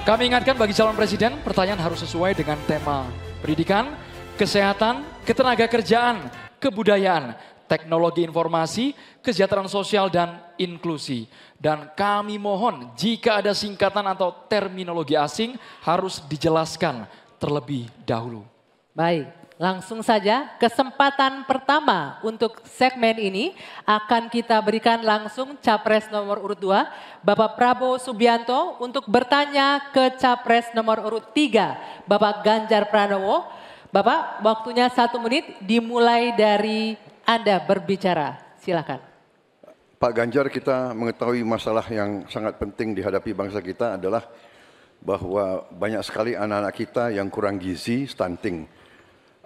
Kami ingatkan bagi calon presiden, pertanyaan harus sesuai dengan tema pendidikan, kesehatan, ketenagakerjaan, kebudayaan, teknologi informasi, kesejahteraan sosial, dan inklusi. Dan kami mohon jika ada singkatan atau terminologi asing harus dijelaskan terlebih dahulu. Baik, langsung saja kesempatan pertama untuk segmen ini akan kita berikan langsung Capres nomor urut 2, Bapak Prabowo Subianto untuk bertanya ke Capres nomor urut 3, Bapak Ganjar Pranowo. Bapak, waktunya 1 menit dimulai dari Anda berbicara. Silakan. Pak Ganjar, kita mengetahui masalah yang sangat penting dihadapi bangsa kita adalah bahwa banyak sekali anak-anak kita yang kurang gizi, stunting.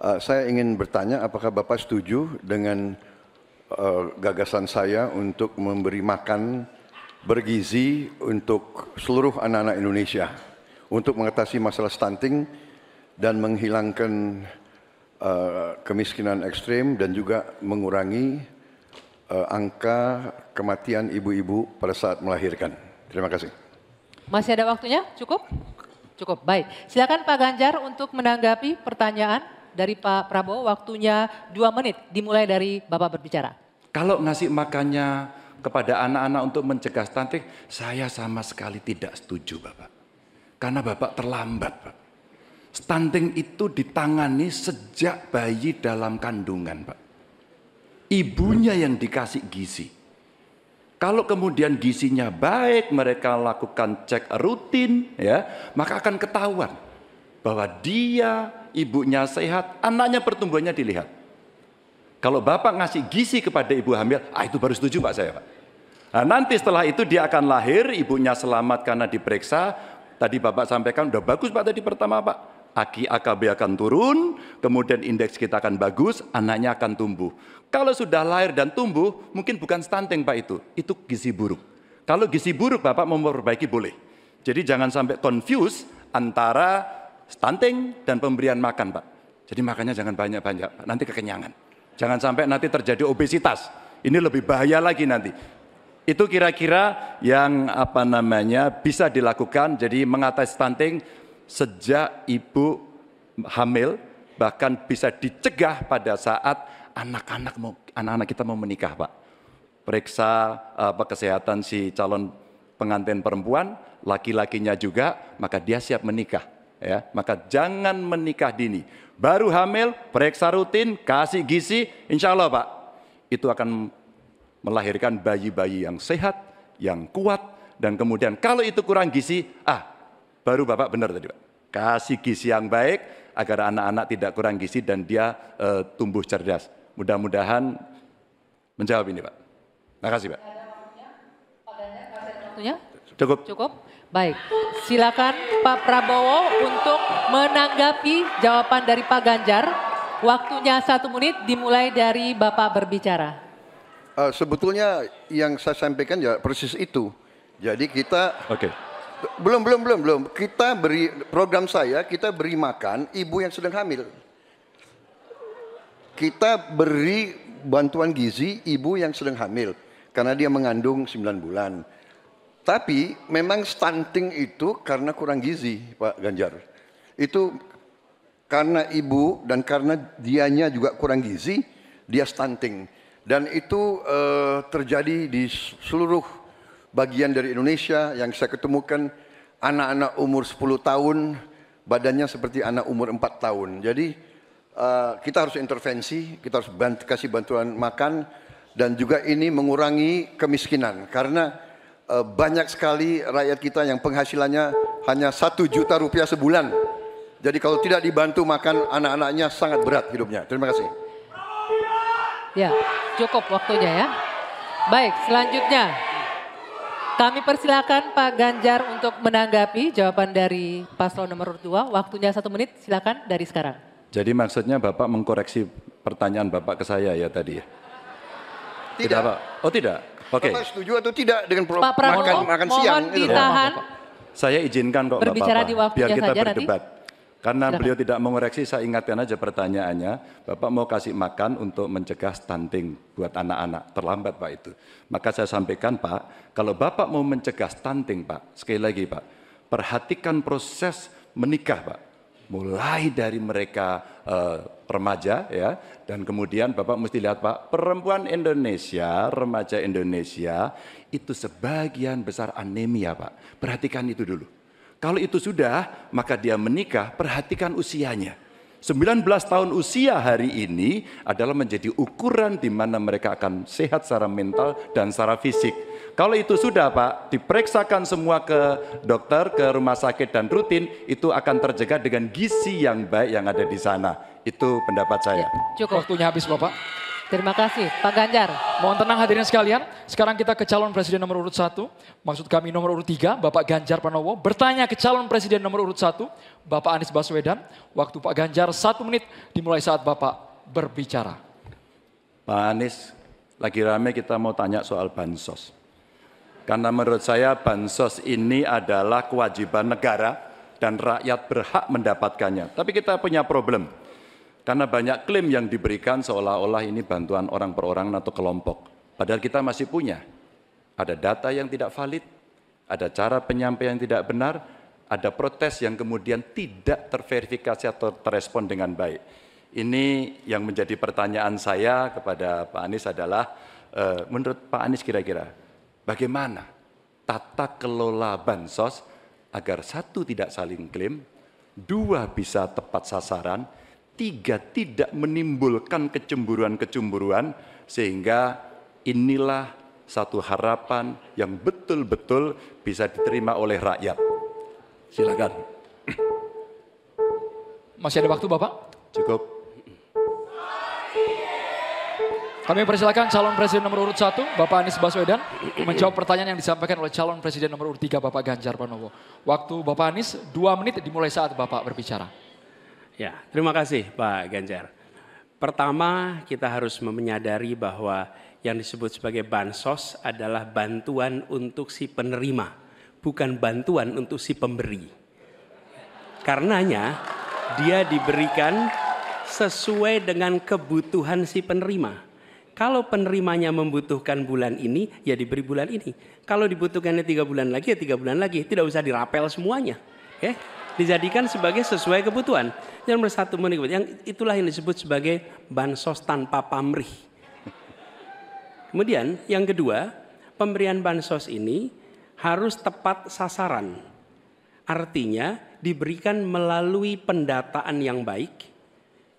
Saya ingin bertanya apakah Bapak setuju dengan gagasan saya untuk memberi makan bergizi untuk seluruh anak-anak Indonesia untuk mengatasi masalah stunting dan menghilangkan kemiskinan ekstrim dan juga mengurangi angka kematian ibu-ibu pada saat melahirkan. Terima kasih. Masih ada waktunya? Cukup? Cukup, baik. Silakan Pak Ganjar untuk menanggapi pertanyaan dari Pak Prabowo. Waktunya 2 menit dimulai dari Bapak berbicara. Kalau ngasih makannya kepada anak-anak untuk mencegah stunting, saya sama sekali tidak setuju Bapak. Karena Bapak terlambat Pak. Stunting itu ditangani sejak bayi dalam kandungan Pak. Ibunya yang dikasih gizi. Kalau kemudian gizinya baik, mereka lakukan cek rutin, ya, maka akan ketahuan bahwa dia, ibunya sehat, anaknya pertumbuhannya dilihat. Kalau Bapak ngasih gizi kepada ibu hamil, itu baru setuju Pak saya Pak. Nah, nanti setelah itu dia akan lahir, ibunya selamat karena diperiksa. Tadi Bapak sampaikan udah bagus Pak tadi pertama Pak. AKB akan turun, kemudian indeks kita akan bagus, anaknya akan tumbuh. Kalau sudah lahir dan tumbuh, mungkin bukan stunting Pak itu gizi buruk. Kalau gizi buruk Bapak mau memperbaiki boleh. Jadi jangan sampai confuse antara stunting dan pemberian makan Pak. Jadi makannya jangan banyak-banyak, nanti kekenyangan. Jangan sampai nanti terjadi obesitas, ini lebih bahaya lagi nanti. Itu kira-kira yang bisa dilakukan, jadi mengatasi stunting sejak ibu hamil, bahkan bisa dicegah pada saat anak-anak kita mau menikah Pak. Periksa kesehatan si calon pengantin perempuan, laki-lakinya juga, maka dia siap menikah. Ya, maka jangan menikah dini. Baru hamil, periksa rutin, kasih gizi, insya Allah Pak, itu akan melahirkan bayi-bayi yang sehat, yang kuat, dan kemudian kalau itu kurang gizi, baru Bapak benar tadi Pak. Kasih gizi yang baik agar anak-anak tidak kurang gizi dan dia tumbuh cerdas. Mudah-mudahan menjawab ini Pak. Terima kasih Pak. Waktunya? Cukup. Cukup. Baik, silakan Pak Prabowo untuk menanggapi jawaban dari Pak Ganjar. Waktunya 1 menit dimulai dari Bapak berbicara. Sebetulnya yang saya sampaikan ya persis itu. Jadi kita belum. Kita beri program kita beri makan ibu yang sedang hamil. Kita beri bantuan gizi ibu yang sedang hamil karena dia mengandung 9 bulan. Tapi memang stunting itu karena kurang gizi, Pak Ganjar. Itu karena ibu dan karena dianya juga kurang gizi, dia stunting. Dan itu terjadi di seluruh bagian dari Indonesia yang saya ketemukan anak-anak umur 10 tahun, badannya seperti anak umur 4 tahun. Jadi kita harus intervensi, kita harus kasih bantuan makan, dan juga ini mengurangi kemiskinan. Karena banyak sekali rakyat kita yang penghasilannya hanya 1 juta rupiah sebulan. Jadi kalau tidak dibantu makan anak-anaknya sangat berat hidupnya. Terima kasih. Ya, cukup waktunya ya. Baik, selanjutnya kami persilakan Pak Ganjar untuk menanggapi jawaban dari paslon nomor 2. Waktunya 1 menit, silakan dari sekarang. Jadi maksudnya Bapak mengkoreksi pertanyaan Bapak ke saya ya tadi ya? Tidak Pak? Oh tidak? Oke. Bapak setuju atau tidak dengan Pak Prabowo, makan siang? mohon ditahan. Saya izinkan kok Berbicara Bapak, di waktunya biar kita saja berdebat. Karena Silakan. beliau tidak mengoreksi, saya ingatkan aja pertanyaannya. Bapak mau kasih makan untuk mencegah stunting buat anak-anak. Terlambat Pak itu. Maka saya sampaikan Pak, kalau Bapak mau mencegah stunting Pak, sekali lagi Pak, perhatikan proses menikah, Pak. Mulai dari mereka remaja ya, dan kemudian Bapak mesti lihat Pak, perempuan Indonesia, remaja Indonesia itu sebagian besar anemia Pak. Perhatikan itu dulu. Kalau itu sudah, maka dia menikah, perhatikan usianya. 19 tahun usia hari ini adalah menjadi ukuran di mana mereka akan sehat secara mental dan secara fisik. Kalau itu sudah Pak, diperiksakan semua ke dokter, ke rumah sakit dan rutin, itu akan terjaga dengan gizi yang baik yang ada di sana. Itu pendapat saya. Cukup. Waktunya habis Bapak. Terima kasih Pak Ganjar. Mohon tenang hadirin sekalian, sekarang kita ke calon presiden nomor urut 1, maksud kami nomor urut 3, Bapak Ganjar Pranowo, bertanya ke calon presiden nomor urut 1, Bapak Anies Baswedan. Waktu Pak Ganjar 1 menit dimulai saat Bapak berbicara. Pak Anies, lagi rame kita mau tanya soal bansos. Karena menurut saya bansos ini adalah kewajiban negara dan rakyat berhak mendapatkannya. Tapi kita punya problem. Karena banyak klaim yang diberikan seolah-olah ini bantuan orang per orang atau kelompok. Padahal kita masih punya. Ada data yang tidak valid, ada cara penyampaian yang tidak benar, ada protes yang kemudian tidak terverifikasi atau terrespon dengan baik. Ini yang menjadi pertanyaan saya kepada Pak Anies adalah, menurut Pak Anies kira-kira, bagaimana tata kelola bansos agar 1 tidak saling klaim, 2 bisa tepat sasaran, 3 tidak menimbulkan kecemburuan-kecemburuan, sehingga inilah satu harapan yang betul-betul bisa diterima oleh rakyat. Silakan. Masih ada waktu Bapak? Cukup. Kami persilakan calon presiden nomor urut 1, Bapak Anies Baswedan, menjawab pertanyaan yang disampaikan oleh calon presiden nomor urut 3, Bapak Ganjar Pranowo. Waktu Bapak Anies 2 menit dimulai saat Bapak berbicara. Ya, terima kasih Pak Ganjar. Pertama, kita harus menyadari bahwa yang disebut sebagai bansos adalah bantuan untuk si penerima, bukan bantuan untuk si pemberi. Karenanya, dia diberikan sesuai dengan kebutuhan si penerima. Kalau penerimanya membutuhkan bulan ini, ya diberi bulan ini. Kalau dibutuhkannya 3 bulan lagi, ya 3 bulan lagi. Tidak usah dirapel semuanya. Okay? Dijadikan sebagai sesuai kebutuhan. Yang nomor 1, yang itulah yang disebut sebagai bansos tanpa pamrih. Kemudian yang kedua, pemberian bansos ini harus tepat sasaran. Artinya diberikan melalui pendataan yang baik,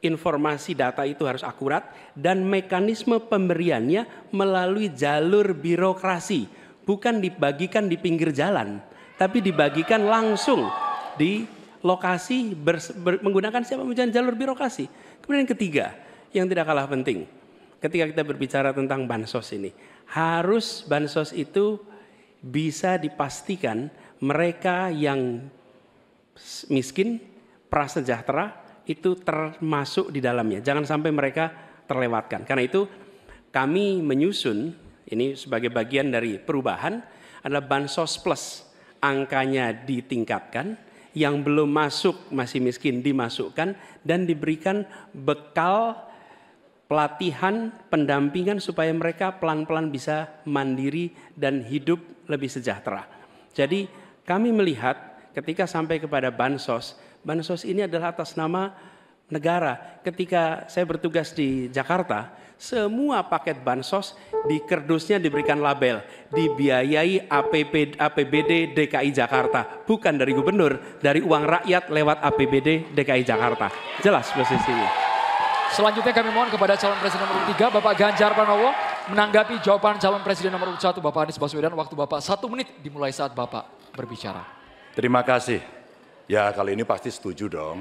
informasi data itu harus akurat, dan mekanisme pemberiannya melalui jalur birokrasi. Bukan dibagikan di pinggir jalan, tapi dibagikan langsung di lokasi menggunakan siapa menggunakan jalur birokrasi. Kemudian yang ketiga, yang tidak kalah penting, ketika kita berbicara tentang bansos ini, harus bansos itu bisa dipastikan mereka yang miskin, prasejahtera itu termasuk di dalamnya. Jangan sampai mereka terlewatkan. Karena itu kami menyusun, ini sebagai bagian dari perubahan, adalah bansos plus. Angkanya ditingkatkan, yang belum masuk masih miskin dimasukkan, dan diberikan bekal pelatihan, pendampingan supaya mereka pelan-pelan bisa mandiri dan hidup lebih sejahtera. Jadi kami melihat ketika sampai kepada bansos, bansos ini adalah atas nama negara. Ketika saya bertugas di Jakarta, semua paket bansos di kerdusnya diberikan label dibiayai APBD DKI Jakarta, bukan dari gubernur, dari uang rakyat lewat APBD DKI Jakarta. Jelas posisinya. Selanjutnya kami mohon kepada calon presiden nomor 3, Bapak Ganjar Pranowo, menanggapi jawaban calon presiden nomor 1, Bapak Anies Baswedan. Waktu Bapak 1 menit dimulai saat Bapak berbicara. Terima kasih. Ya kali ini pasti setuju dong.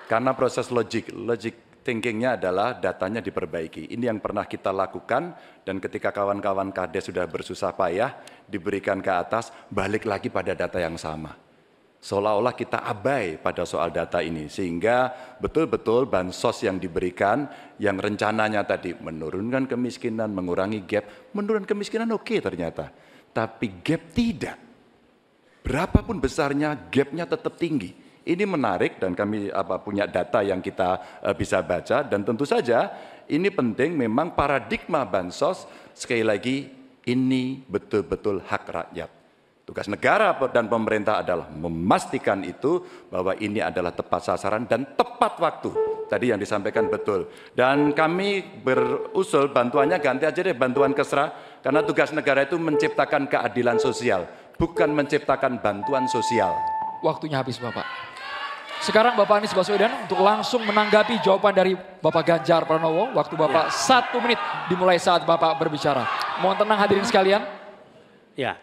Karena proses logic thinkingnya adalah datanya diperbaiki. Ini yang pernah kita lakukan, dan ketika kawan-kawan Kades sudah bersusah payah diberikan ke atas, balik lagi pada data yang sama. Seolah-olah kita abai pada soal data ini, sehingga betul-betul bansos yang diberikan, yang rencananya tadi menurunkan kemiskinan, mengurangi gap, menurunkan kemiskinan oke ternyata, tapi gap tidak. Berapapun besarnya, gapnya tetap tinggi. Ini menarik, dan kami punya data yang kita bisa baca, dan tentu saja ini penting. Memang paradigma bansos, sekali lagi ini betul-betul hak rakyat. Tugas negara dan pemerintah adalah memastikan itu bahwa ini adalah tepat sasaran dan tepat waktu. Tadi yang disampaikan betul. Dan kami berusul bantuannya ganti aja deh bantuan kesra, karena tugas negara itu menciptakan keadilan sosial, bukan menciptakan bantuan sosial. Waktunya habis Bapak. Sekarang Bapak Anies Baswedan untuk langsung menanggapi jawaban dari Bapak Ganjar Pranowo. Waktu Bapak 1 menit dimulai saat Bapak berbicara. Mohon tenang hadirin sekalian. Ya,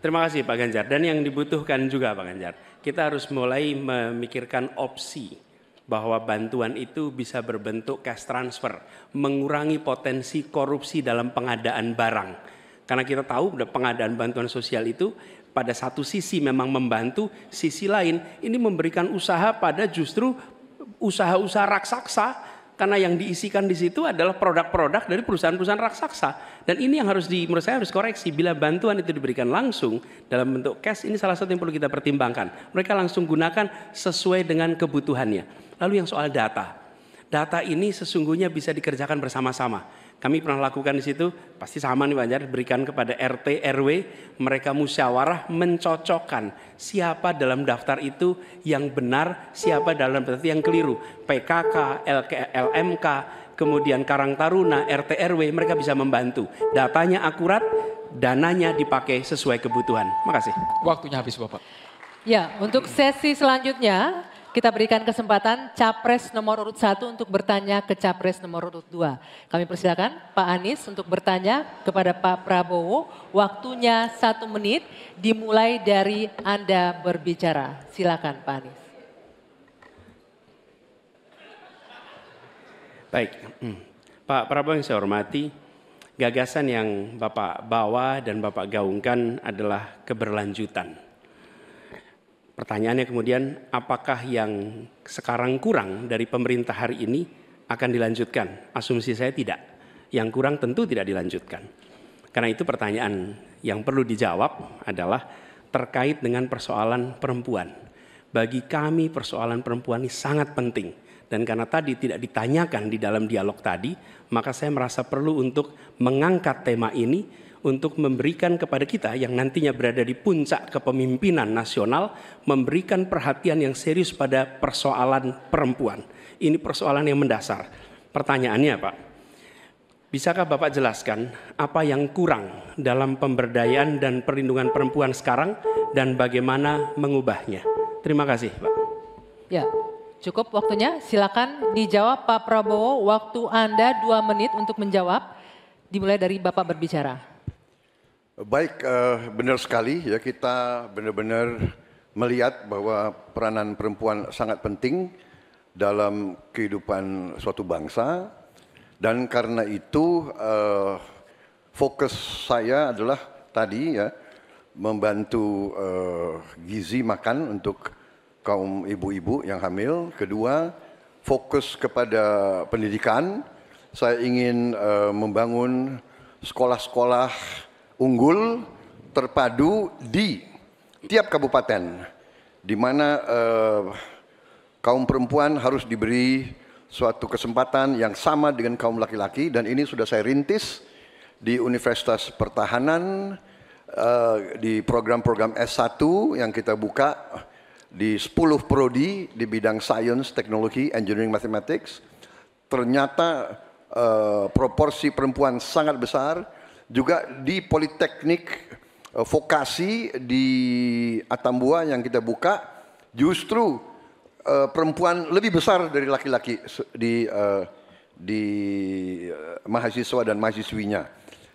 terima kasih Pak Ganjar. Dan yang dibutuhkan juga Pak Ganjar, kita harus mulai memikirkan opsi bahwa bantuan itu bisa berbentuk cash transfer, mengurangi potensi korupsi dalam pengadaan barang. Karena kita tahu pengadaan bantuan sosial itu pada satu sisi memang membantu, sisi lain ini memberikan usaha pada justru usaha-usaha raksasa, karena yang diisikan di situ adalah produk-produk dari perusahaan-perusahaan raksasa. Dan ini yang harus menurut saya harus koreksi, bila bantuan itu diberikan langsung dalam bentuk cash, ini salah satu yang perlu kita pertimbangkan. Mereka langsung gunakan sesuai dengan kebutuhannya. Lalu yang soal data. Data ini sesungguhnya bisa dikerjakan bersama-sama. Kami pernah lakukan di situ, pasti sama nih Pak Ganjar, berikan kepada RT, RW, mereka musyawarah mencocokkan siapa dalam daftar itu yang benar, siapa dalam daftar yang keliru. PKK, LMK, kemudian Karang Taruna, RT, RW, mereka bisa membantu. Datanya akurat, dananya dipakai sesuai kebutuhan. Makasih. Waktunya habis Bapak. Ya, untuk sesi selanjutnya kita berikan kesempatan Capres nomor urut 1 untuk bertanya ke Capres nomor urut 2. Kami persilakan Pak Anies untuk bertanya kepada Pak Prabowo. Waktunya 1 menit dimulai dari Anda berbicara. Silakan Pak Anies. Baik, Pak Prabowo yang saya hormati, gagasan yang Bapak bawa dan Bapak gaungkan adalah keberlanjutan. Pertanyaannya kemudian, apakah yang sekarang kurang dari pemerintah hari ini akan dilanjutkan? Asumsi saya tidak. Yang kurang tentu tidak dilanjutkan. Karena itu pertanyaan yang perlu dijawab adalah terkait dengan persoalan perempuan. Bagi kami persoalan perempuan ini sangat penting. Dan karena tadi tidak ditanyakan di dalam dialog tadi, maka saya merasa perlu untuk mengangkat tema ini untuk memberikan kepada kita yang nantinya berada di puncak kepemimpinan nasional, memberikan perhatian yang serius pada persoalan perempuan. Ini persoalan yang mendasar. Pertanyaannya Pak, bisakah Bapak jelaskan apa yang kurang dalam pemberdayaan dan perlindungan perempuan sekarang dan bagaimana mengubahnya? Terima kasih Pak. Ya, cukup waktunya. Silakan dijawab Pak Prabowo. Waktu Anda 2 menit untuk menjawab. Dimulai dari Bapak berbicara. Baik, benar sekali ya, kita benar-benar melihat bahwa peranan perempuan sangat penting dalam kehidupan suatu bangsa, dan karena itu fokus saya adalah tadi ya membantu gizi makan untuk kaum ibu-ibu yang hamil. Kedua, fokus kepada pendidikan. Saya ingin membangun sekolah-sekolah unggul terpadu di tiap kabupaten, di mana kaum perempuan harus diberi suatu kesempatan yang sama dengan kaum laki-laki, dan ini sudah saya rintis di Universitas Pertahanan, di program-program S1 yang kita buka di 10 prodi di bidang Science, Teknologi, Engineering, Mathematics. Ternyata proporsi perempuan sangat besar. Juga di Politeknik Vokasi di Atambua yang kita buka, justru perempuan lebih besar dari laki-laki di mahasiswa dan mahasiswinya.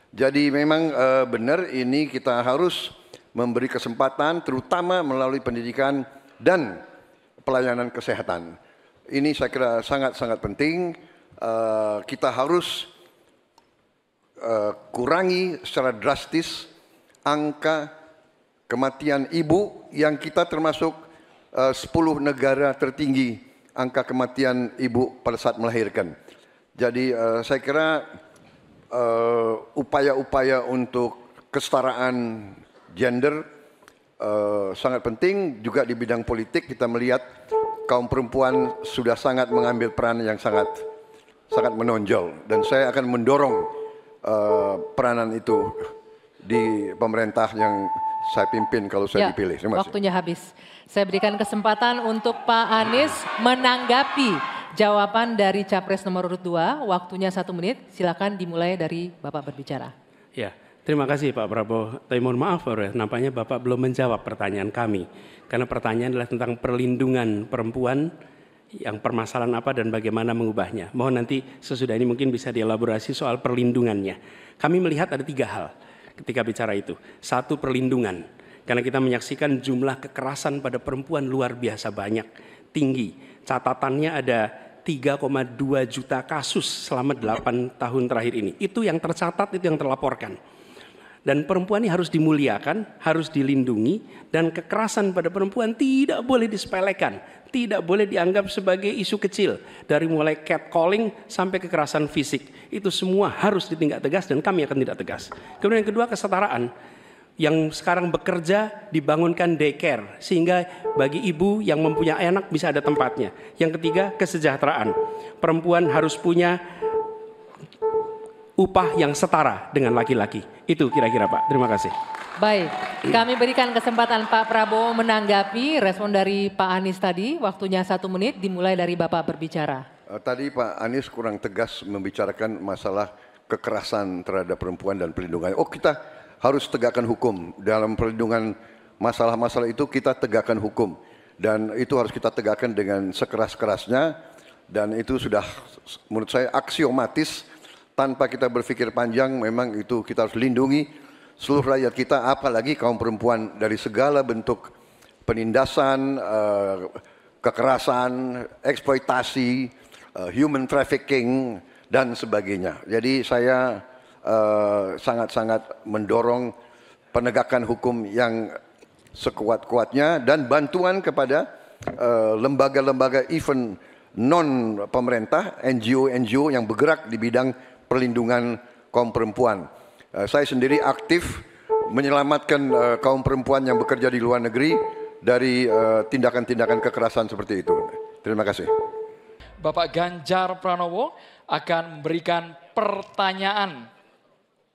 Jadi memang benar ini kita harus memberi kesempatan terutama melalui pendidikan dan pelayanan kesehatan. Ini saya kira sangat-sangat penting. Kita harus kurangi secara drastis angka kematian ibu yang kita termasuk 10 negara tertinggi angka kematian ibu pada saat melahirkan. Jadi saya kira upaya-upaya untuk kesetaraan gender sangat penting. Juga di bidang politik kita melihat kaum perempuan sudah sangat mengambil peran yang sangat menonjol, dan saya akan mendorong peranan itu di pemerintah yang saya pimpin kalau saya dipilih. Terima kasih. Waktunya habis. Saya berikan kesempatan untuk Pak Anies menanggapi jawaban dari Capres nomor urut 2. Waktunya 1 menit. Silakan dimulai dari Bapak berbicara. Ya, terima kasih Pak Prabowo. Tapi mohon maaf, nampaknya Bapak belum menjawab pertanyaan kami. Karena pertanyaan adalah tentang perlindungan perempuan, yang permasalahan apa dan bagaimana mengubahnya. Mohon nanti sesudah ini mungkin bisa dielaborasi soal perlindungannya. Kami melihat ada 3 hal ketika bicara itu. 1, perlindungan. Karena kita menyaksikan jumlah kekerasan pada perempuan luar biasa banyak, tinggi. Catatannya ada 3,2 juta kasus selama 8 tahun terakhir ini. Itu yang tercatat, itu yang terlaporkan. Dan perempuan ini harus dimuliakan, harus dilindungi, dan kekerasan pada perempuan tidak boleh disepelekan, tidak boleh dianggap sebagai isu kecil. Dari mulai catcalling sampai kekerasan fisik, itu semua harus ditindak tegas dan kami akan tindak tegas. Kemudian yang kedua, kesetaraan. Yang sekarang bekerja dibangunkan daycare, sehingga bagi ibu yang mempunyai anak bisa ada tempatnya. Yang ketiga, kesejahteraan. Perempuan harus punya upah yang setara dengan laki-laki. Itu kira-kira Pak. Terima kasih. Baik, kami berikan kesempatan Pak Prabowo menanggapi respon dari Pak Anies tadi. Waktunya 1 menit, dimulai dari Bapak berbicara. Tadi Pak Anies kurang tegas membicarakan masalah kekerasan terhadap perempuan dan perlindungan. Oh, kita harus tegakkan hukum. Dalam perlindungan masalah-masalah itu kita tegakkan hukum. Dan itu harus kita tegakkan dengan sekeras-kerasnya. Dan itu sudah menurut saya aksiomatis. Tanpa kita berpikir panjang, memang itu kita harus lindungi seluruh rakyat kita, apalagi kaum perempuan dari segala bentuk penindasan, kekerasan, eksploitasi, human trafficking, dan sebagainya. Jadi saya sangat-sangat mendorong penegakan hukum yang sekuat-kuatnya dan bantuan kepada lembaga-lembaga even non pemerintah, NGO-NGO yang bergerak di bidang perlindungan kaum perempuan. Saya sendiri aktif menyelamatkan kaum perempuan yang bekerja di luar negeri dari tindakan-tindakan kekerasan seperti itu. Terima kasih. Bapak Ganjar Pranowo akan memberikan pertanyaan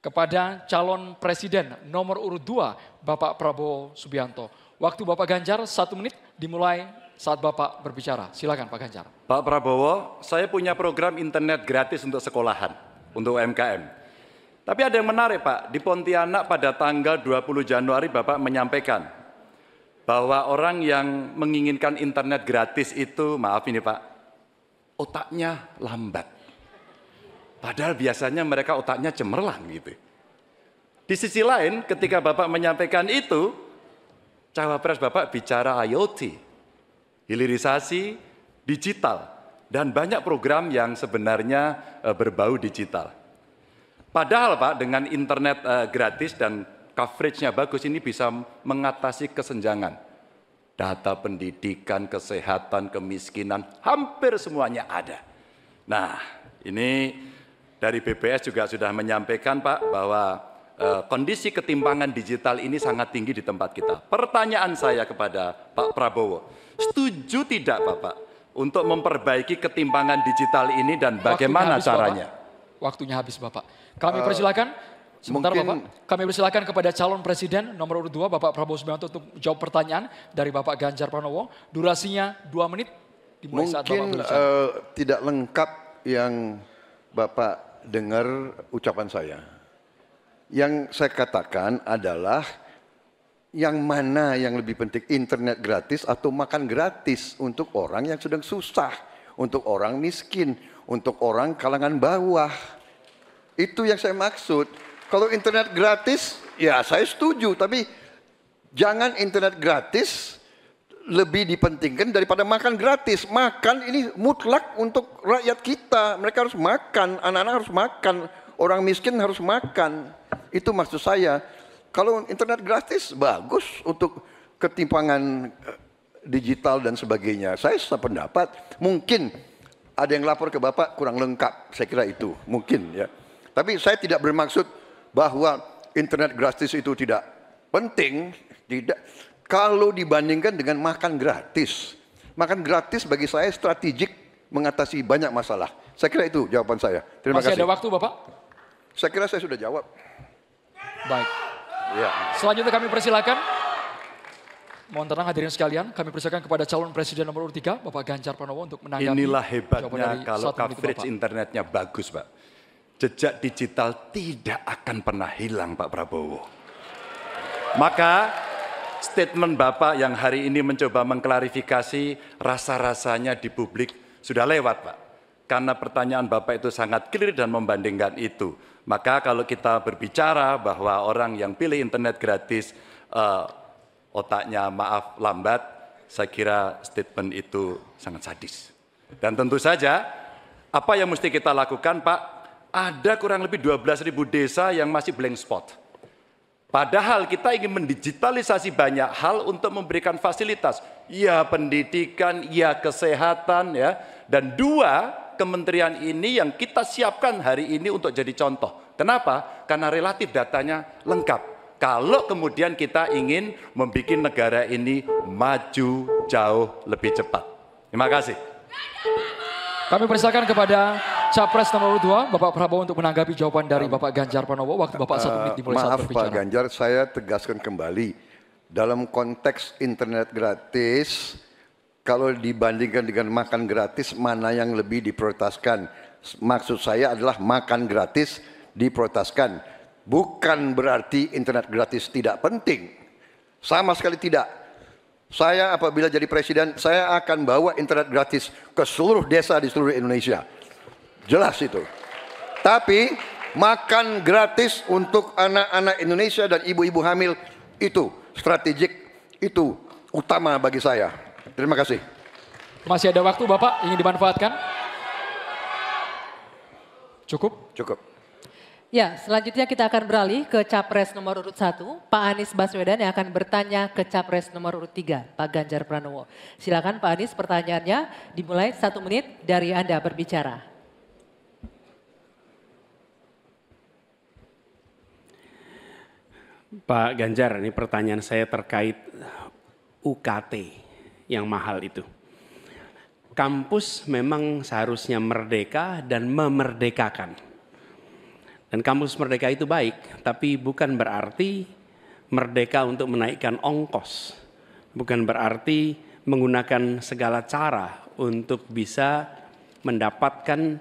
kepada calon presiden nomor urut 2, Bapak Prabowo Subianto. Waktu Bapak Ganjar 1 menit dimulai saat Bapak berbicara. Silakan Pak Ganjar. Pak Prabowo, saya punya program internet gratis untuk sekolahan, untuk UMKM. Tapi ada yang menarik Pak, di Pontianak pada tanggal 20 Januari Bapak menyampaikan bahwa orang yang menginginkan internet gratis itu, maaf ini Pak, otaknya lambat. Padahal biasanya mereka otaknya cemerlang gitu. Di sisi lain ketika Bapak menyampaikan itu, cawapres Bapak bicara IoT, hilirisasi digital, dan banyak program yang sebenarnya berbau digital. Padahal Pak, dengan internet gratis dan coveragenya bagus, ini bisa mengatasi kesenjangan. Data pendidikan, kesehatan, kemiskinan, hampir semuanya ada. Nah, ini dari BPS juga sudah menyampaikan Pak, bahwa kondisi ketimpangan digital ini sangat tinggi di tempat kita. Pertanyaan saya kepada Pak Prabowo, setuju tidak Bapak untuk memperbaiki ketimpangan digital ini dan bagaimana caranya? Waktunya habis Bapak. Kami persilakan, sebentar Bapak, kami persilakan kepada calon presiden nomor urut 2 Bapak Prabowo Subianto untuk jawab pertanyaan dari Bapak Ganjar Pranowo. Durasinya 2 menit dimulai saat Bapak berbicara. Tidak lengkap yang Bapak dengar ucapan saya. Yang saya katakan adalah yang mana yang lebih penting, internet gratis atau makan gratis untuk orang yang sedang susah, untuk orang miskin, untuk orang kalangan bawah. Itu yang saya maksud. Kalau internet gratis, ya saya setuju, tapi jangan internet gratis lebih dipentingkan daripada makan gratis. Makan ini mutlak untuk rakyat kita. Mereka harus makan, anak-anak harus makan, orang miskin harus makan. Itu maksud saya. Kalau internet gratis bagus untuk ketimpangan digital dan sebagainya. Saya sependapat, mungkin ada yang lapor ke Bapak kurang lengkap, saya kira itu mungkin ya. Tapi saya tidak bermaksud bahwa internet gratis itu tidak penting, tidak. Kalau dibandingkan dengan makan gratis. Makan gratis bagi saya strategik mengatasi banyak masalah. Saya kira itu jawaban saya. Terima kasih. Masih ada waktu Bapak? Saya kira saya sudah jawab. Baik. Ya. Selanjutnya kami persilakan. Mohon tenang hadirin sekalian, kami persilakan kepada calon presiden nomor urut 3, Bapak Ganjar Pranowo untuk menanggapi. Inilah jawaban hebatnya dari kalau 1 menit coverage Bapak. internetnya bagus, Pak. Jejak digital tidak akan pernah hilang, Pak Prabowo. Maka statement Bapak yang hari ini mencoba mengklarifikasi rasa-rasanya di publik sudah lewat, Pak. Karena pertanyaan Bapak itu sangat clear dan membandingkan itu. Maka kalau kita berbicara bahwa orang yang pilih internet gratis, otaknya maaf lambat, saya kira statement itu sangat sadis. Dan tentu saja, apa yang mesti kita lakukan, Pak? Ada kurang lebih 12.000 desa yang masih blank spot. Padahal kita ingin mendigitalisasi banyak hal untuk memberikan fasilitas. Ya pendidikan, ya kesehatan, ya. Dan 2 kementerian ini yang kita siapkan hari ini untuk jadi contoh. Kenapa? Karena relatif datanya lengkap. Kalau kemudian kita ingin membuat negara ini maju jauh lebih cepat. Terima kasih. Kami persilakan kepada Capres nomor 2, Bapak Prabowo untuk menanggapi jawaban dari Bapak Ganjar Pranowo. Waktu Bapak 1 menit dimulai saat Maaf berbicara. Pak Ganjar, saya tegaskan kembali. Dalam konteks internet gratis, kalau dibandingkan dengan makan gratis, mana yang lebih diprioritaskan? Maksud saya adalah makan gratis diprioritaskan. Bukan berarti internet gratis tidak penting. Sama sekali tidak. Saya apabila jadi presiden, saya akan bawa internet gratis ke seluruh desa di seluruh Indonesia. Jelas itu. Tapi makan gratis untuk anak-anak Indonesia dan ibu-ibu hamil itu strategik, itu utama bagi saya. Terima kasih. Masih ada waktu Bapak, ingin dimanfaatkan? Cukup? Cukup. Ya, selanjutnya kita akan beralih ke Capres nomor urut 1, Pak Anies Baswedan yang akan bertanya ke Capres nomor urut 3, Pak Ganjar Pranowo. Silakan Pak Anies, pertanyaannya dimulai 1 menit dari Anda berbicara. Pak Ganjar, ini pertanyaan saya terkait UKT yang mahal itu. Kampus memang seharusnya merdeka dan memerdekakan. Dan kampus merdeka itu baik, tapi bukan berarti merdeka untuk menaikkan ongkos. Bukan berarti menggunakan segala cara untuk bisa mendapatkan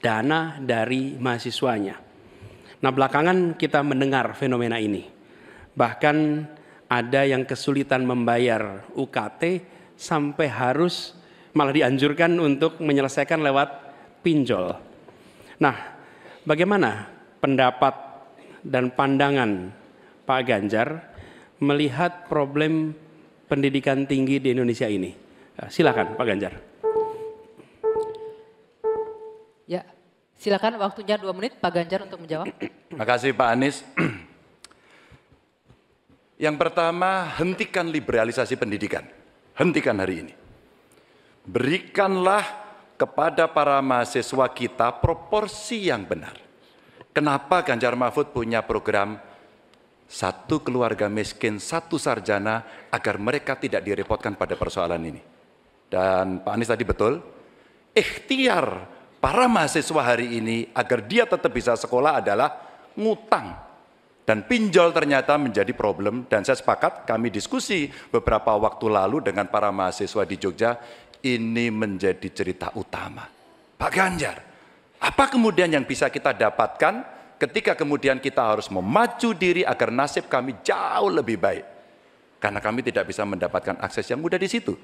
dana dari mahasiswanya. Nah, belakangan kita mendengar fenomena ini. Bahkan ada yang kesulitan membayar UKT sampai harus malah dianjurkan untuk menyelesaikan lewat pinjol. Nah, bagaimana pendapat dan pandangan Pak Ganjar melihat problem pendidikan tinggi di Indonesia ini? Silakan Pak Ganjar. Ya, silakan waktunya 2 menit Pak Ganjar untuk menjawab. Terima kasih Pak Anies. Yang pertama, hentikan liberalisasi pendidikan. Hentikan hari ini. Berikanlah kepada para mahasiswa kita proporsi yang benar. Kenapa Ganjar Mahfud punya program 1 keluarga miskin, 1 sarjana agar mereka tidak direpotkan pada persoalan ini. Dan Pak Anies tadi betul, ikhtiar para mahasiswa hari ini agar dia tetap bisa sekolah adalah ngutang. Dan pinjol ternyata menjadi problem, dan saya sepakat kami diskusi beberapa waktu lalu dengan para mahasiswa di Jogja, ini menjadi cerita utama. Pak Ganjar, apa kemudian yang bisa kita dapatkan ketika kemudian kita harus memacu diri agar nasib kami jauh lebih baik? Karena kami tidak bisa mendapatkan akses yang mudah di situ.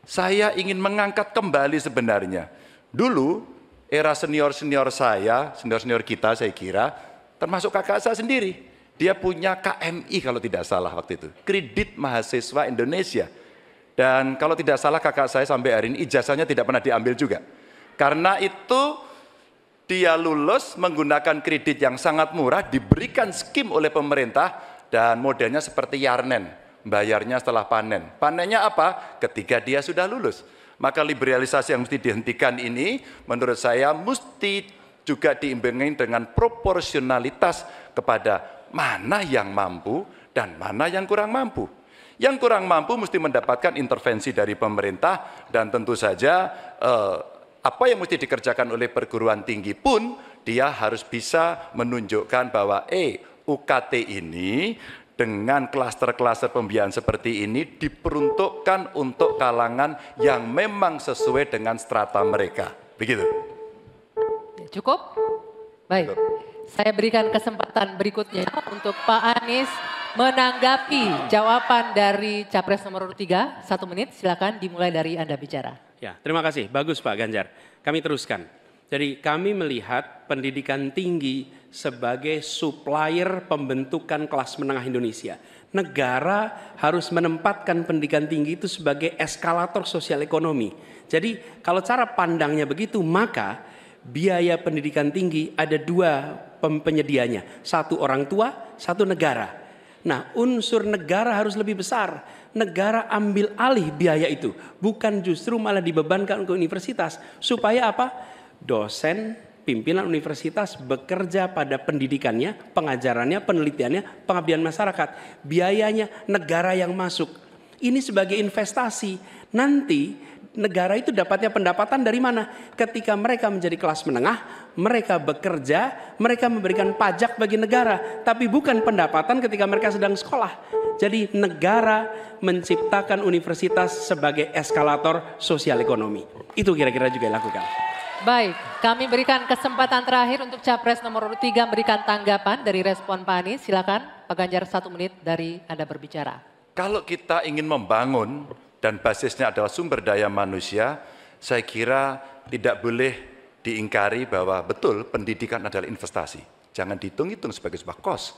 Saya ingin mengangkat kembali sebenarnya. Dulu era senior-senior saya, senior-senior kita saya kira, termasuk kakak saya sendiri. Dia punya KMI kalau tidak salah waktu itu. Kredit Mahasiswa Indonesia. Dan kalau tidak salah kakak saya sampai hari ini ijazahnya tidak pernah diambil juga. Karena itu dia lulus menggunakan kredit yang sangat murah, diberikan skim oleh pemerintah, dan modelnya seperti Yarnen, bayarnya setelah panen. Panennya apa? Ketika dia sudah lulus. Maka liberalisasi yang mesti dihentikan ini menurut saya mesti juga diimbangi dengan proporsionalitas kepada mana yang mampu dan mana yang kurang mampu. Yang kurang mampu mesti mendapatkan intervensi dari pemerintah, dan tentu saja apa yang mesti dikerjakan oleh perguruan tinggi pun dia harus bisa menunjukkan bahwa UKT ini dengan klaster-klaster pembiayaan seperti ini diperuntukkan untuk kalangan yang memang sesuai dengan strata mereka. Begitu. Cukup? Baik. Saya berikan kesempatan berikutnya untuk Pak Anies menanggapi jawaban dari Capres nomor urut 3. 1 menit, silakan dimulai dari Anda bicara. Ya, terima kasih. Bagus Pak Ganjar. Kami teruskan. Jadi kami melihat pendidikan tinggi sebagai supplier pembentukan kelas menengah Indonesia. Negara harus menempatkan pendidikan tinggi itu sebagai eskalator sosial ekonomi. Jadi kalau cara pandangnya begitu, maka biaya pendidikan tinggi ada 2 penyedianya. 1 orang tua, 1 negara. Nah, unsur negara harus lebih besar. Negara ambil alih biaya itu. Bukan justru malah dibebankan ke universitas. Supaya apa? Dosen, pimpinan universitas bekerja pada pendidikannya, pengajarannya, penelitiannya, pengabdian masyarakat. Biayanya negara yang masuk. Ini sebagai investasi. Nanti negara itu dapatnya pendapatan dari mana? Ketika mereka menjadi kelas menengah, mereka bekerja, mereka memberikan pajak bagi negara. Tapi bukan pendapatan ketika mereka sedang sekolah. Jadi negara menciptakan universitas sebagai eskalator sosial ekonomi. Itu kira-kira juga dilakukan. Baik, kami berikan kesempatan terakhir untuk Capres nomor urut 3 memberikan tanggapan dari respon Pak Anies. Silakan Pak Ganjar 1 menit dari Anda berbicara. Kalau kita ingin membangun dan basisnya adalah sumber daya manusia, saya kira tidak boleh diingkari bahwa betul pendidikan adalah investasi. Jangan dihitung-hitung sebagai sebuah kos.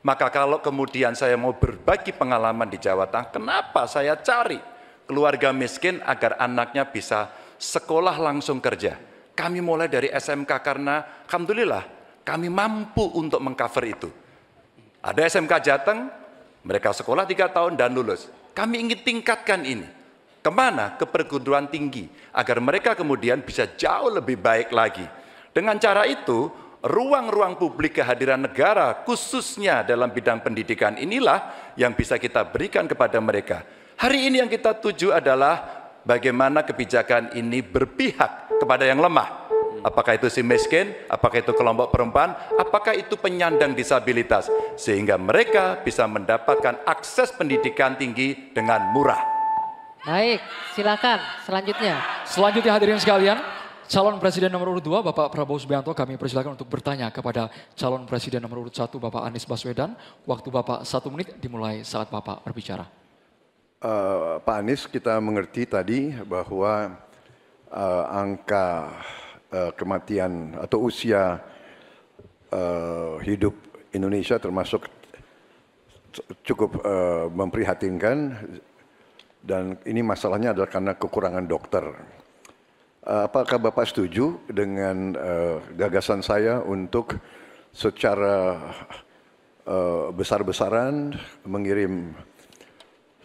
Maka kalau kemudian saya mau berbagi pengalaman di Jawa Tengah, kenapa saya cari keluarga miskin agar anaknya bisa sekolah langsung kerja. Kami mulai dari SMK karena alhamdulillah kami mampu untuk mengcover itu. Ada SMK Jateng, mereka sekolah 3 tahun dan lulus. Kami ingin tingkatkan ini. Kemana? Ke perguruan tinggi. Agar mereka kemudian bisa jauh lebih baik lagi. Dengan cara itu, ruang-ruang publik kehadiran negara khususnya dalam bidang pendidikan inilah yang bisa kita berikan kepada mereka. Hari ini yang kita tuju adalah bagaimana kebijakan ini berpihak kepada yang lemah. Apakah itu si miskin, apakah itu kelompok perempuan, apakah itu penyandang disabilitas. Sehingga mereka bisa mendapatkan akses pendidikan tinggi dengan murah. Baik, silakan selanjutnya. Selanjutnya hadirin sekalian, calon presiden nomor urut 2 Bapak Prabowo Subianto kami persilakan untuk bertanya kepada calon presiden nomor urut 1 Bapak Anies Baswedan. Waktu Bapak 1 menit dimulai saat Bapak berbicara. Pak Anies, kita mengerti tadi bahwa angka kematian atau usia hidup Indonesia termasuk cukup memprihatinkan dan ini masalahnya adalah karena kekurangan dokter. Apakah Bapak setuju dengan gagasan saya untuk secara besar-besaran mengirim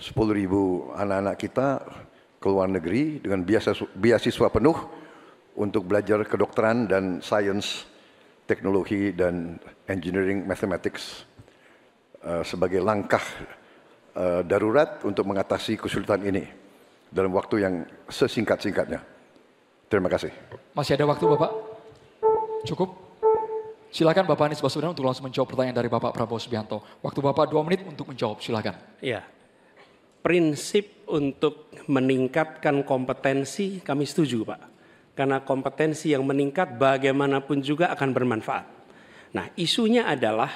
10.000 anak-anak kita ke luar negeri dengan beasiswa penuh untuk belajar kedokteran dan sains, teknologi dan engineering mathematics sebagai langkah darurat untuk mengatasi kesulitan ini dalam waktu yang sesingkat-singkatnya. Terima kasih. Masih ada waktu Bapak? Cukup? Silakan Bapak Anies Baswedan untuk langsung menjawab pertanyaan dari Bapak Prabowo Subianto. Waktu Bapak 2 menit untuk menjawab, silakan. Ya, prinsip untuk meningkatkan kompetensi kami setuju Pak. Karena kompetensi yang meningkat bagaimanapun juga akan bermanfaat. Nah, isunya adalah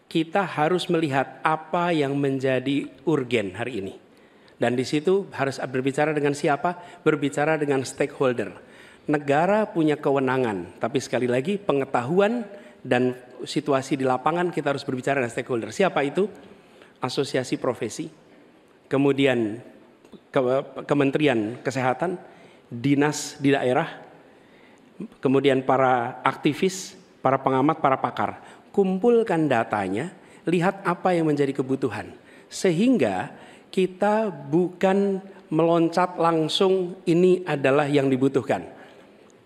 kita harus melihat apa yang menjadi urgen hari ini. Dan di situ harus berbicara dengan siapa? Berbicara dengan stakeholder. Negara punya kewenangan, tapi sekali lagi pengetahuan dan situasi di lapangan kita harus berbicara dengan stakeholder. Siapa itu? Asosiasi profesi, kemudian Kementerian Kesehatan, dinas di daerah, kemudian para aktivis, para pengamat, para pakar. Kumpulkan datanya, lihat apa yang menjadi kebutuhan. Sehingga kita bukan meloncat langsung ini adalah yang dibutuhkan.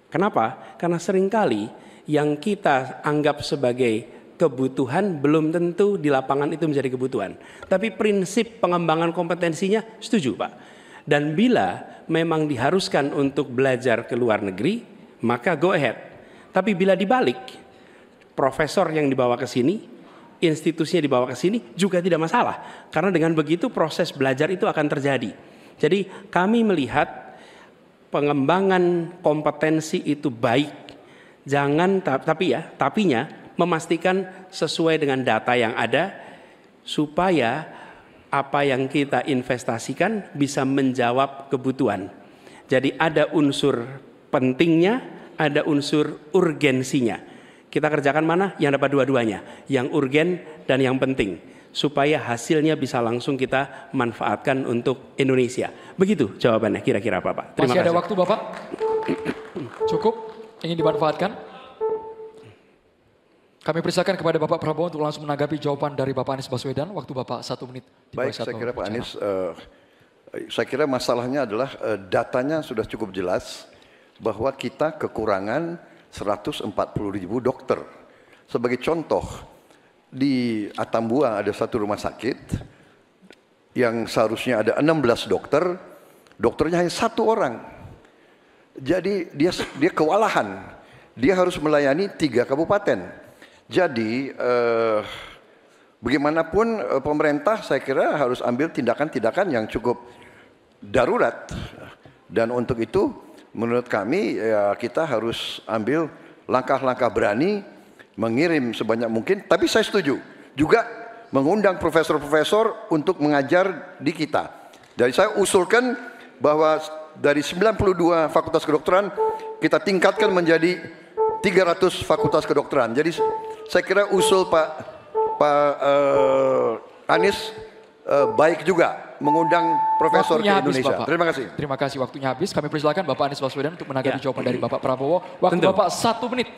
Kenapa? Karena seringkali yang kita anggap sebagai kebutuhan belum tentu di lapangan itu menjadi kebutuhan. Tapi prinsip pengembangan kompetensinya setuju Pak. Dan bila memang diharuskan untuk belajar ke luar negeri, maka go ahead. Tapi bila dibalik, profesor yang dibawa ke sini, institusinya dibawa ke sini juga tidak masalah. Karena dengan begitu proses belajar itu akan terjadi. Jadi kami melihat pengembangan kompetensi itu baik. Jangan tapinya memastikan sesuai dengan data yang ada supaya apa yang kita investasikan bisa menjawab kebutuhan. Jadi ada unsur pentingnya, ada unsur urgensinya. Kita kerjakan mana? Yang dapat dua-duanya, yang urgen dan yang penting, supaya hasilnya bisa langsung kita manfaatkan untuk Indonesia. Begitu jawabannya kira-kira Bapak. Terima kasih. Masih ada waktu Bapak? Cukup? Ingin dimanfaatkan? Kami persilakan kepada Bapak Prabowo untuk langsung menanggapi jawaban dari Bapak Anies Baswedan. Waktu Bapak 1 menit. Baik, saya kira Pak Anies, saya kira masalahnya adalah datanya sudah cukup jelas bahwa kita kekurangan 140.000 dokter. Sebagai contoh, di Atambua ada satu rumah sakit yang seharusnya ada 16 dokter, dokternya hanya 1 orang. Jadi dia kewalahan, dia harus melayani 3 kabupaten. Jadi bagaimanapun pemerintah saya kira harus ambil tindakan-tindakan yang cukup darurat. Dan untuk itu menurut kami ya kita harus ambil langkah-langkah berani, mengirim sebanyak mungkin. Tapi saya setuju juga mengundang profesor-profesor untuk mengajar di kita. Jadi saya usulkan bahwa dari 92 fakultas kedokteran kita tingkatkan menjadi 300 fakultas kedokteran. Jadi saya kira usul Pak Anies baik juga mengundang profesor waktunya ke Indonesia. Habis, terima kasih. Terima kasih, waktunya habis. Kami persilakan Bapak Anies Baswedan untuk menanggapi jawaban dari Bapak Prabowo. Waktu tentu. Bapak 1 menit.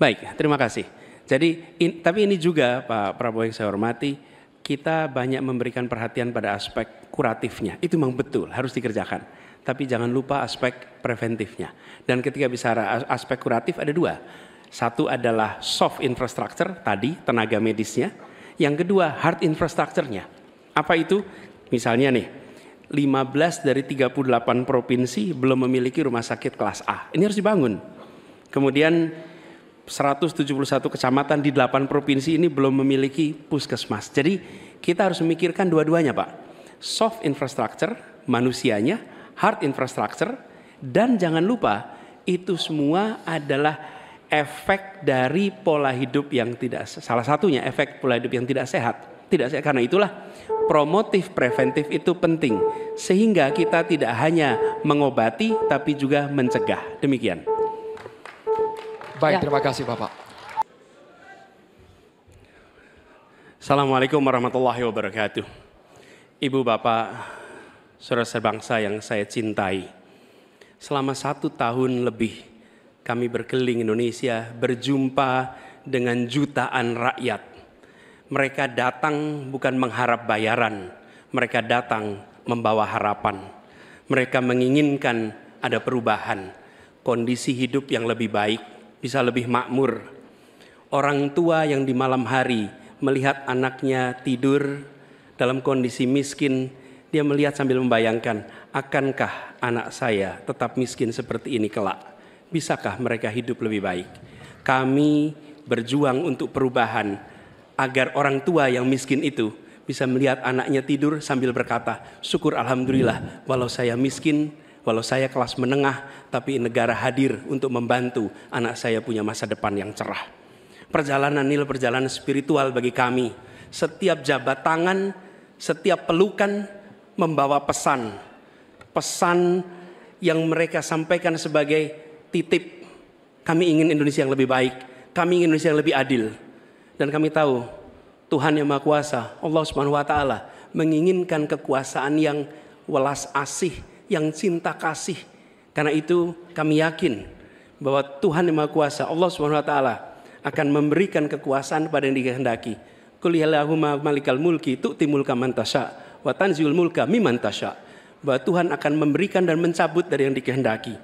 Baik, terima kasih. Jadi, tapi ini juga Pak Prabowo yang saya hormati, kita banyak memberikan perhatian pada aspek kuratifnya. Itu memang betul, harus dikerjakan. Tapi jangan lupa aspek preventifnya. Dan ketika bicara aspek kuratif ada 2. Satu adalah soft infrastructure, tadi tenaga medisnya. Yang kedua hard infrastructure-nya. Apa itu? Misalnya nih, 15 dari 38 provinsi belum memiliki rumah sakit kelas A. Ini harus dibangun. Kemudian 171 kecamatan di 8 provinsi ini belum memiliki puskesmas. Jadi kita harus memikirkan dua-duanya Pak. Soft infrastructure, manusianya, hard infrastructure, dan jangan lupa itu semua adalah efek dari pola hidup yang tidak, salah satunya efek pola hidup yang tidak sehat. Karena itulah promotif preventif itu penting. Sehingga kita tidak hanya mengobati tapi juga mencegah. Demikian. Baik, terima kasih Bapak. Assalamualaikum warahmatullahi wabarakatuh. Ibu Bapak, saudara sebangsa yang saya cintai. Selama 1 tahun lebih kami berkeliling Indonesia, berjumpa dengan jutaan rakyat. Mereka datang bukan mengharap bayaran, mereka datang membawa harapan. Mereka menginginkan ada perubahan, kondisi hidup yang lebih baik, bisa lebih makmur. Orang tua yang di malam hari melihat anaknya tidur dalam kondisi miskin, dia melihat sambil membayangkan, akankah anak saya tetap miskin seperti ini kelak? Bisakah mereka hidup lebih baik? Kami berjuang untuk perubahan agar orang tua yang miskin itu bisa melihat anaknya tidur sambil berkata, syukur alhamdulillah walau saya miskin, walau saya kelas menengah, tapi negara hadir untuk membantu anak saya punya masa depan yang cerah. Perjalanan ini perjalanan spiritual bagi kami. Setiap jabat tangan, setiap pelukan membawa pesan yang mereka sampaikan sebagai titip. Kami ingin Indonesia yang lebih baik, kami ingin Indonesia yang lebih adil. Dan kami tahu Tuhan yang Maha Kuasa, Allah Subhanahu wa taala menginginkan kekuasaan yang welas asih, yang cinta kasih. Karena itu kami yakin bahwa Tuhan yang Maha Kuasa, Allah Subhanahu wa taala akan memberikan kekuasaan pada yang dikehendaki. Qul yallahumma malikal mulki tu'ti mulka man tasya wa tanziul mulka mimman tasya. Bahwa Tuhan akan memberikan dan mencabut dari yang dikehendaki.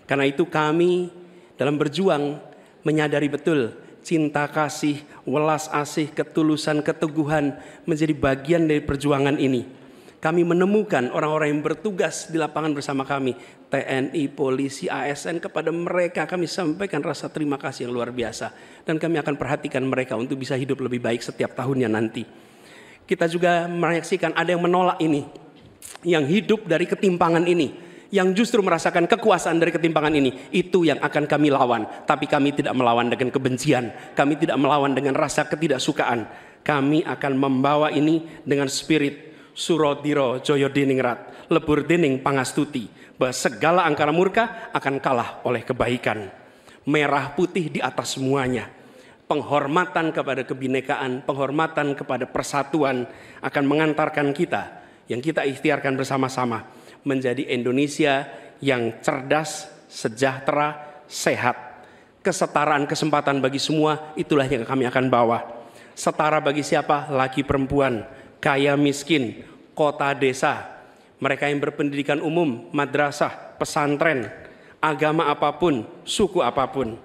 Karena itu kami dalam berjuang menyadari betul cinta kasih, welas asih, ketulusan, keteguhan menjadi bagian dari perjuangan ini. Kami menemukan orang-orang yang bertugas di lapangan bersama kami TNI, polisi, ASN, kepada mereka kami sampaikan rasa terima kasih yang luar biasa. Dan kami akan perhatikan mereka untuk bisa hidup lebih baik setiap tahunnya nanti. Kita juga menyaksikan ada yang menolak ini, yang hidup dari ketimpangan ini, yang justru merasakan kekuasaan dari ketimpangan ini. Itu yang akan kami lawan. Tapi kami tidak melawan dengan kebencian, kami tidak melawan dengan rasa ketidaksukaan. Kami akan membawa ini dengan spirit Surodiro Joyo Diningrat, lebur dining pangastuti, bahwa segala angkara murka akan kalah oleh kebaikan. Merah putih di atas semuanya. Penghormatan kepada kebinekaan, penghormatan kepada persatuan akan mengantarkan kita, yang kita ikhtiarkan bersama-sama, menjadi Indonesia yang cerdas, sejahtera, sehat. Kesetaraan kesempatan bagi semua, itulah yang kami akan bawa. Setara bagi siapa? Laki perempuan, kaya miskin, kota desa, mereka yang berpendidikan umum, madrasah, pesantren, agama apapun, suku apapun.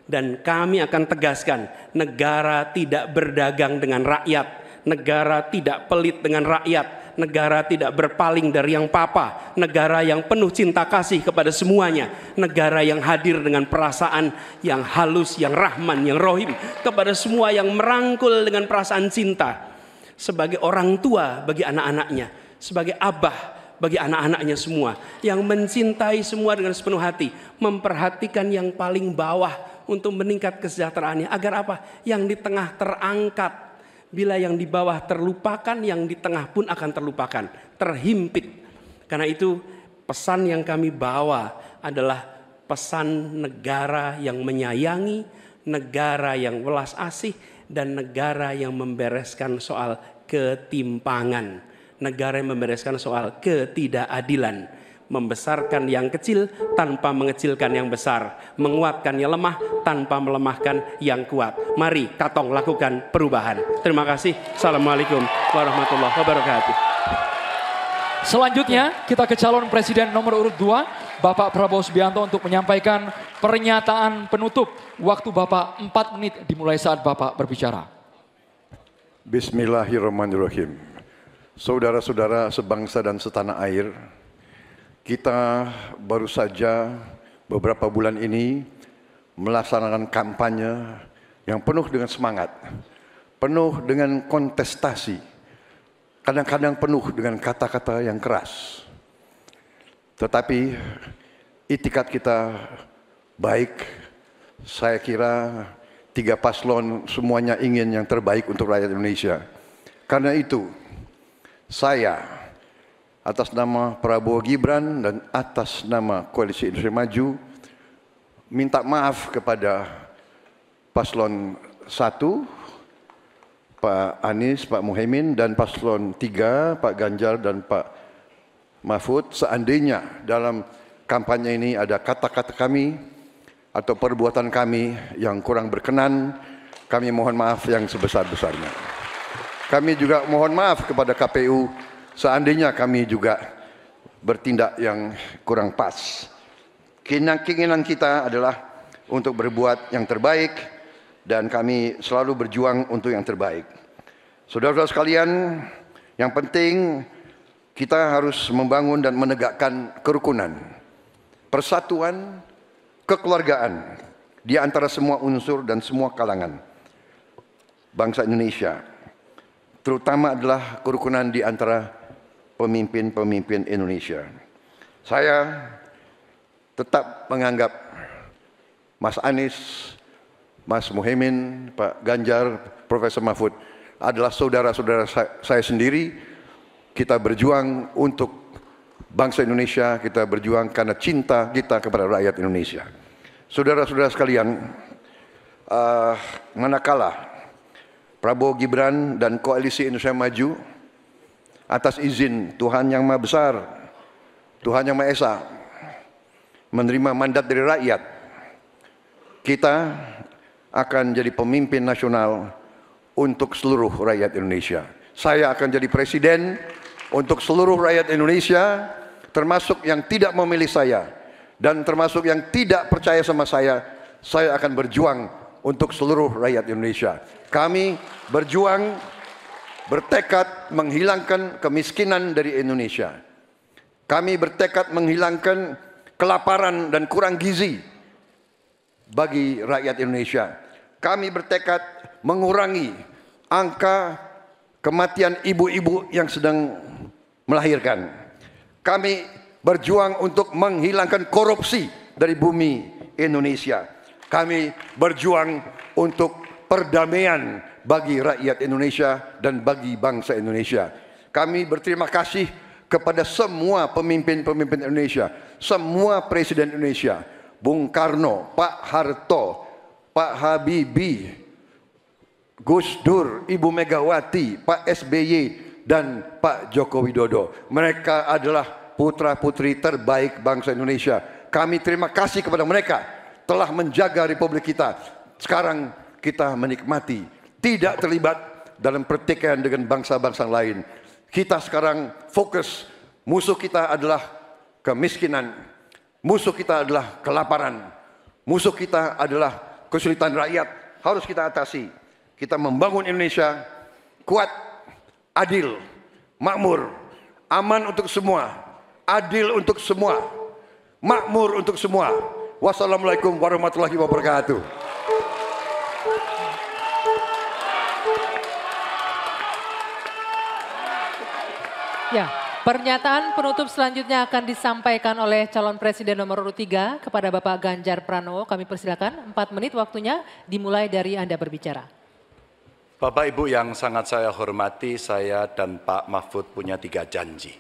Dan kami akan tegaskan, negara tidak berdagang dengan rakyat, negara tidak pelit dengan rakyat, negara tidak berpaling dari yang papa, negara yang penuh cinta kasih kepada semuanya, negara yang hadir dengan perasaan yang halus, yang rahman, yang rohim kepada semua, yang merangkul dengan perasaan cinta. Sebagai orang tua bagi anak-anaknya, sebagai abah bagi anak-anaknya semua, yang mencintai semua dengan sepenuh hati, memperhatikan yang paling bawah untuk meningkat kesejahteraannya. Agar apa? Yang di tengah terangkat. Bila yang di bawah terlupakan, yang di tengah pun akan terlupakan, terhimpit. Karena itu pesan yang kami bawa adalah pesan negara yang menyayangi, negara yang welas asih, dan negara yang membereskan soal ketimpangan, negara yang membereskan soal ketidakadilan, membesarkan yang kecil tanpa mengecilkan yang besar, menguatkan yang lemah tanpa melemahkan yang kuat. Mari Katong lakukan perubahan. Terima kasih. Assalamualaikum warahmatullahi wabarakatuh. Selanjutnya kita ke calon presiden nomor urut 2, Bapak Prabowo Subianto, untuk menyampaikan pernyataan penutup. Waktu Bapak 4 menit dimulai saat Bapak berbicara. Bismillahirrahmanirrahim. Saudara-saudara sebangsa dan setanah air, kita baru saja beberapa bulan ini melaksanakan kampanye yang penuh dengan semangat, penuh dengan kontestasi, kadang-kadang penuh dengan kata-kata yang keras. Tetapi itikat kita baik. Saya kira 3 paslon semuanya ingin yang terbaik untuk rakyat Indonesia. Karena itu saya atas nama Prabowo Gibran dan atas nama Koalisi Indonesia Maju minta maaf kepada paslon 1 Pak Anies, Pak Muhaimin, dan paslon 3 Pak Ganjar dan Pak Mahfud, seandainya dalam kampanye ini ada kata-kata kami atau perbuatan kami yang kurang berkenan, kami mohon maaf yang sebesar-besarnya. Kami juga mohon maaf kepada KPU seandainya kami juga bertindak yang kurang pas. Keinginan kita adalah untuk berbuat yang terbaik dan kami selalu berjuang untuk yang terbaik. Saudara-saudara sekalian, yang penting kita harus membangun dan menegakkan kerukunan, persatuan, kekeluargaan di antara semua unsur dan semua kalangan bangsa Indonesia. Terutama adalah kerukunan di antara pemimpin-pemimpin Indonesia. Saya tetap menganggap Mas Anies, Mas Muhaimin, Pak Ganjar, Profesor Mahfud adalah saudara-saudara saya sendiri. Kita berjuang untuk bangsa Indonesia, kita berjuang karena cinta kita kepada rakyat Indonesia. Saudara-saudara sekalian, manakala Prabowo Gibran dan Koalisi Indonesia Maju atas izin Tuhan Yang Maha Besar, Tuhan Yang Maha Esa, menerima mandat dari rakyat, kita akan jadi pemimpin nasional untuk seluruh rakyat Indonesia. Saya akan jadi presiden untuk seluruh rakyat Indonesia, termasuk yang tidak memilih saya dan termasuk yang tidak percaya sama saya akan berjuang untuk seluruh rakyat Indonesia. Kami berjuang, bertekad menghilangkan kemiskinan dari Indonesia. Kami bertekad menghilangkan kelaparan dan kurang gizi bagi rakyat Indonesia. Kami bertekad mengurangi angka kematian ibu-ibu yang sedang melahirkan. Kami berjuang untuk menghilangkan korupsi dari bumi Indonesia. Kami berjuang untuk perdamaian bagi rakyat Indonesia dan bagi bangsa Indonesia. Kami berterima kasih kepada semua pemimpin-pemimpin Indonesia, semua presiden Indonesia, Bung Karno, Pak Harto, Pak Habibie, Gus Dur, Ibu Megawati, Pak SBY, dan Pak Joko Widodo. Mereka adalah putra-putri terbaik bangsa Indonesia. Kami terima kasih kepada mereka telah menjaga republik kita. Sekarang kita menikmati, tidak terlibat dalam pertikaian dengan bangsa-bangsa lain. Kita sekarang fokus, musuh kita adalah kemiskinan, musuh kita adalah kelaparan, musuh kita adalah kesulitan rakyat, harus kita atasi. Kita membangun Indonesia kuat, adil, makmur, aman untuk semua, adil untuk semua, makmur untuk semua. Wassalamualaikum warahmatullahi wabarakatuh. Ya, pernyataan penutup selanjutnya akan disampaikan oleh calon presiden nomor urut 3 kepada Bapak Ganjar Pranowo. Kami persilakan 4 menit waktunya dimulai dari Anda berbicara. Bapak Ibu yang sangat saya hormati, saya dan Pak Mahfud punya 3 janji.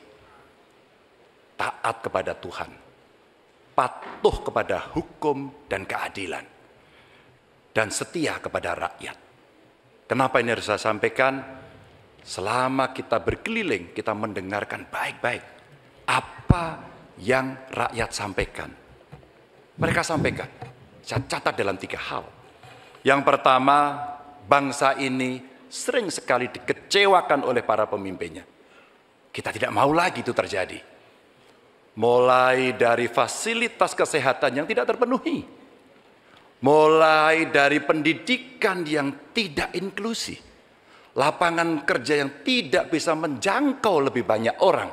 Taat kepada Tuhan, patuh kepada hukum dan keadilan, dan setia kepada rakyat. Kenapa ini harus saya sampaikan? Selama kita berkeliling, kita mendengarkan baik-baik apa yang rakyat sampaikan. Mereka sampaikan, saya catat dalam 3 hal. Yang pertama, bangsa ini sering sekali dikecewakan oleh para pemimpinnya. Kita tidak mau lagi itu terjadi. Mulai dari fasilitas kesehatan yang tidak terpenuhi, mulai dari pendidikan yang tidak inklusif, lapangan kerja yang tidak bisa menjangkau lebih banyak orang,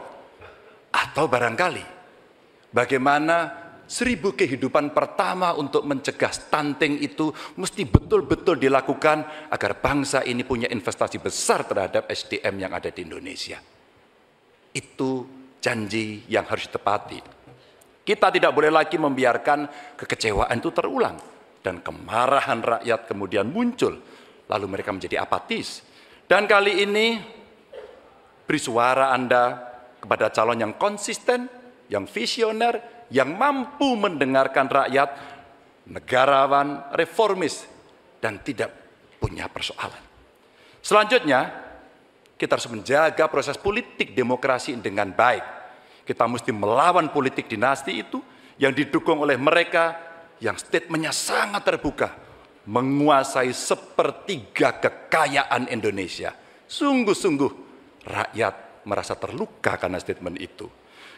atau barangkali bagaimana 1000 kehidupan pertama untuk mencegah stunting itu mesti betul-betul dilakukan agar bangsa ini punya investasi besar terhadap SDM yang ada di Indonesia. Itu janji yang harus ditepati. Kita tidak boleh lagi membiarkan kekecewaan itu terulang dan kemarahan rakyat kemudian muncul, lalu mereka menjadi apatis. Dan kali ini beri suara Anda kepada calon yang konsisten, yang visioner, yang mampu mendengarkan rakyat, negarawan, reformis, dan tidak punya persoalan. Selanjutnya, kita harus menjaga proses politik demokrasi dengan baik. Kita mesti melawan politik dinasti itu yang didukung oleh mereka yang statementnya sangat terbuka, menguasai 1/3 kekayaan Indonesia. Sungguh-sungguh rakyat merasa terluka karena statement itu.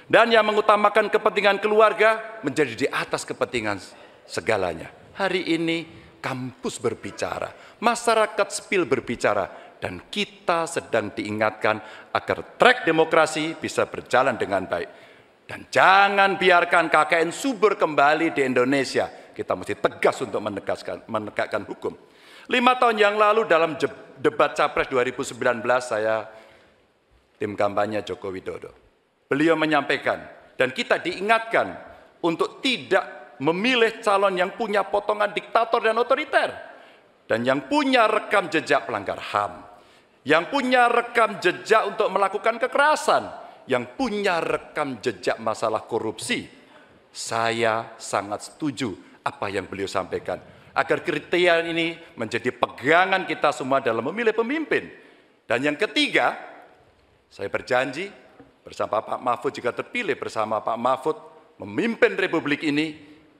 Dan yang mengutamakan kepentingan keluarga menjadi di atas kepentingan segalanya. Hari ini kampus berbicara, masyarakat sipil berbicara, dan kita sedang diingatkan agar trek demokrasi bisa berjalan dengan baik. Dan jangan biarkan KKN subur kembali di Indonesia. Kita mesti tegas untuk menegakkan hukum. 5 tahun yang lalu dalam debat Capres 2019 saya tim kampanye Joko Widodo. Beliau menyampaikan dan kita diingatkan untuk tidak memilih calon yang punya potongan diktator dan otoriter. Dan yang punya rekam jejak pelanggar HAM. Yang punya rekam jejak untuk melakukan kekerasan. Yang punya rekam jejak masalah korupsi. Saya sangat setuju apa yang beliau sampaikan. Agar kriteria ini menjadi pegangan kita semua dalam memilih pemimpin. Dan yang ketiga, saya berjanji bersama Pak Mahfud jika terpilih bersama Pak Mahfud memimpin Republik ini,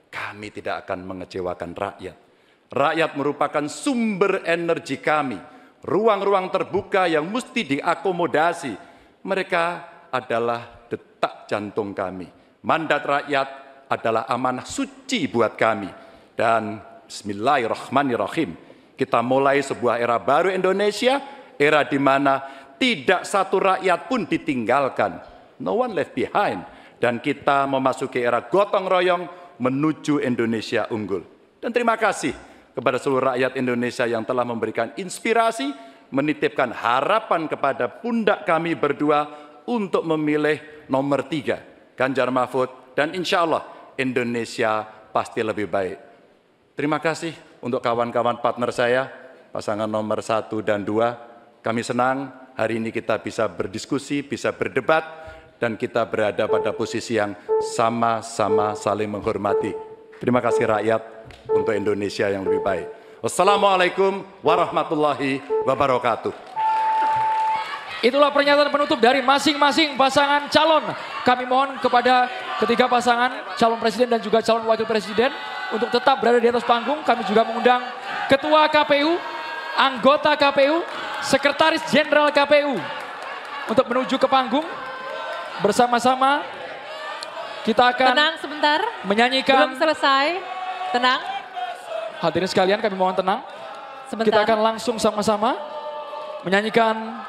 kami tidak akan mengecewakan rakyat. Rakyat merupakan sumber energi kami, ruang-ruang terbuka yang mesti diakomodasi. Mereka adalah detak jantung kami. Mandat rakyat adalah amanah suci buat kami. Dan bismillahirrahmanirrahim, kita mulai sebuah era baru Indonesia, era di mana tidak satu rakyat pun ditinggalkan. No one left behind. dan kita memasuki era gotong royong menuju Indonesia unggul. Dan terima kasih kepada seluruh rakyat Indonesia yang telah memberikan inspirasi, menitipkan harapan kepada pundak kami berdua untuk memilih nomor 3, Ganjar Mahfud, dan insya Allah Indonesia pasti lebih baik. Terima kasih untuk kawan-kawan partner saya, pasangan nomor 1 dan 2. Kami senang hari ini kita bisa berdiskusi, bisa berdebat, dan kita berada pada posisi yang sama-sama saling menghormati. Terima kasih rakyat untuk Indonesia yang lebih baik. Wassalamualaikum warahmatullahi wabarakatuh. Itulah pernyataan penutup dari masing-masing pasangan calon. Kami mohon kepada ketiga pasangan calon presiden dan juga calon wakil presiden untuk tetap berada di atas panggung. Kami juga mengundang Ketua KPU, anggota KPU, Sekretaris Jenderal KPU untuk menuju ke panggung. Bersama-sama kita akan Tenang sebentar, menyanyikan. belum selesai. Tenang. Hadirin sekalian, kami mohon tenang. Sebentar. Kita akan langsung sama-sama menyanyikan